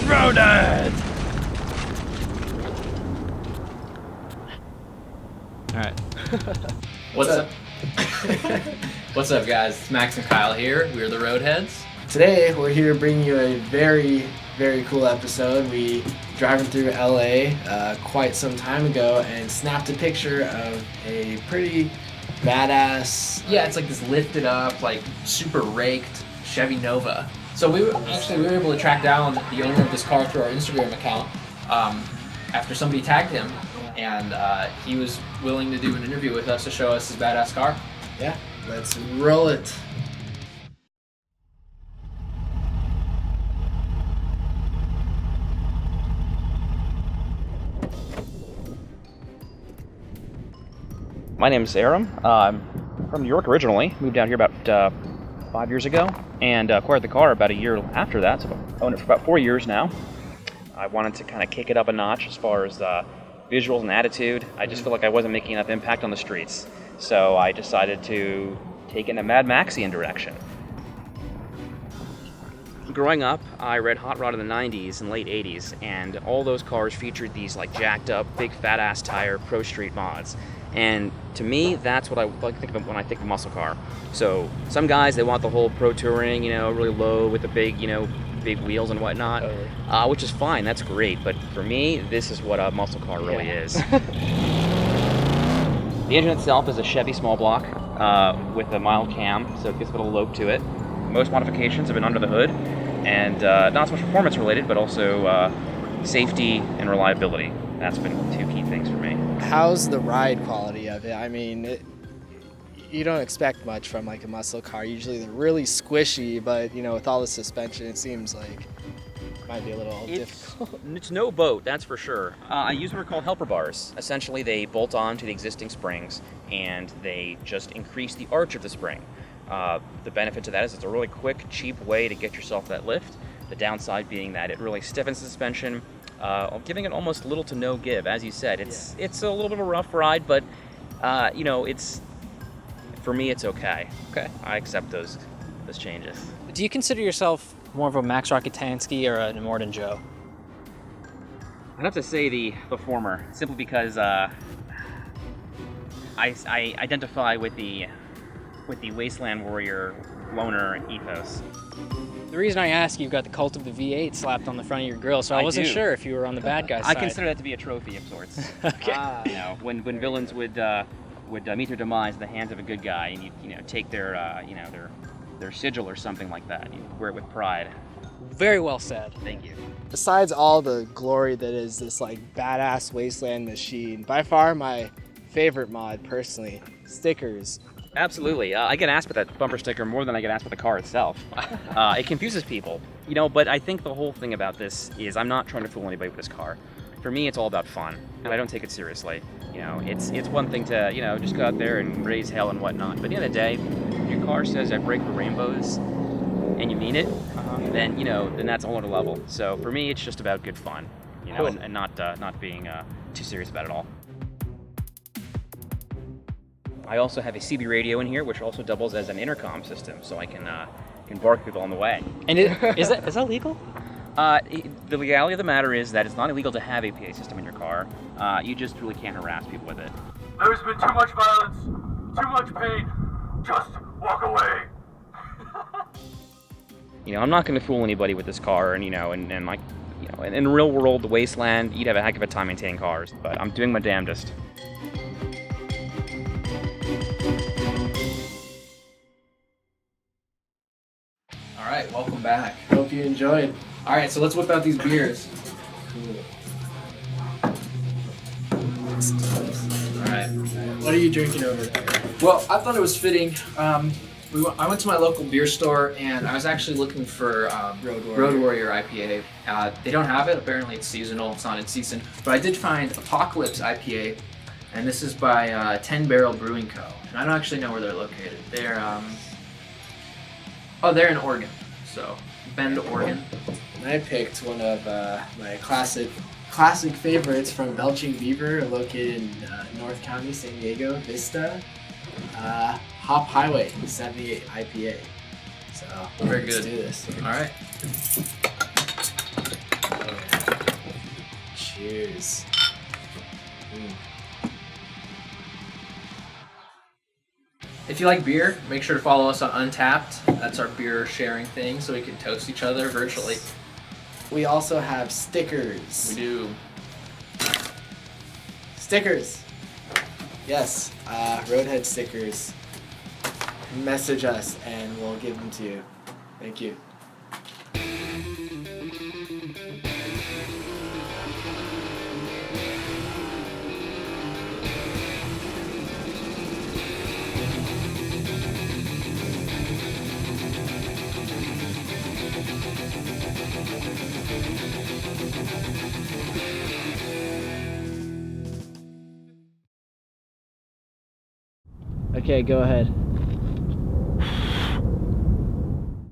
RoadHeads! Alright. What's up? What's up, guys? It's Max and Kyle here. We're the RoadHeads. Today, we're here bringing you a very, very cool episode. We driving through LA quite some time ago and snapped a picture of a pretty badass... Yeah, it's like this lifted up, like super raked Chevy Nova. So we were able to track down the owner of this car through our Instagram account after somebody tagged him, and he was willing to do an interview with us to show us his badass car. Yeah, let's roll it. My name is Aram. I'm from New York originally. Moved down here about 5 years ago and acquired the car about a year after that. So I've owned it for about 4 years now. I wanted to kind of kick it up a notch as far as visuals and attitude. I just feel like I wasn't making enough impact on the streets. So I decided to take it in a Mad Maxian direction. Growing up, I read Hot Rod in the 90s and late 80s, and all those cars featured these like jacked up, big fat ass tire pro street mods. And to me, that's what I like to think of when I think of muscle car. So some guys, they want the whole pro touring, really low with the big, big wheels and whatnot, which is fine, that's great. But for me, this is what a muscle car really is. The engine itself is a Chevy small block with a mild cam, so it gets a little lope to it. Most modifications have been under the hood, and not so much performance related, but also safety and reliability. That's been two key things for me. How's the ride quality of it? I mean, you don't expect much from like a muscle car. Usually they're really squishy, but with all the suspension, it seems like it might be a little difficult. It's no boat, that's for sure. I use what are called helper bars. Essentially, they bolt on to the existing springs, and they just increase the arch of the spring. The benefit to that is it's a really quick, cheap way to get yourself that lift. The downside being that it really stiffens the suspension, giving it almost little to no give. As you said, it's a little bit of a rough ride, but it's, for me, it's okay. Okay. I accept those changes. Do you consider yourself more of a Max Rocketansky or an Immortan Joe? I'd have to say the former, simply because I identify with the Wasteland Warrior loner ethos. The reason I ask, you've got the Cult of the V8 slapped on the front of your grill, so I wasn't sure if you were on the bad guy side. I consider that to be a trophy of sorts. Okay. When villains would meet their demise in the hands of a good guy, and you take their sigil or something like that, you wear it with pride. Very well said. Thank you. Besides all the glory that is this like badass Wasteland machine, by far my favorite mod personally, stickers. Absolutely. I get asked about that bumper sticker more than I get asked about the car itself. It confuses people, but I think the whole thing about this is I'm not trying to fool anybody with this car. For me, it's all about fun, and I don't take it seriously. It's one thing to, just go out there and raise hell and whatnot, but at the end of the day, if your car says I break for rainbows, and you mean it, then that's a whole other level. So for me, it's just about good fun, Cool. and not being too serious about it all. I also have a CB radio in here, which also doubles as an intercom system, so I can bark people on the way. And is that legal? The legality of the matter is that it's not illegal to have a PA system in your car. You just really can't harass people with it. There's been too much violence, too much pain. Just walk away. I'm not going to fool anybody with this car, and in real world, the Wasteland, you'd have a heck of a time maintaining cars, but I'm doing my damnedest. All right, welcome back. Hope you enjoyed. All right, so let's whip out these beers. All right. What are you drinking over there? Well, I thought it was fitting. I went to my local beer store, and I was actually looking for Road Warrior IPA. They don't have it. Apparently, it's seasonal. It's not in season. But I did find Apocalypse IPA, and this is by 10 Barrel Brewing Co. And I don't actually know where they're located. They're they're in Oregon. So Bend, Oregon. And I picked one of my classic favorites from Belching Beaver, located in North County, San Diego, Vista. Hop Highway 78 IPA. So very let's good. do this. All right. Cheers. If you like beer, make sure to follow us on Untapped. That's our beer sharing thing, so we can toast each other virtually. We also have stickers. We do. Stickers. Yes, RoadHeads stickers. Message us and we'll give them to you. Thank you. Okay, go ahead.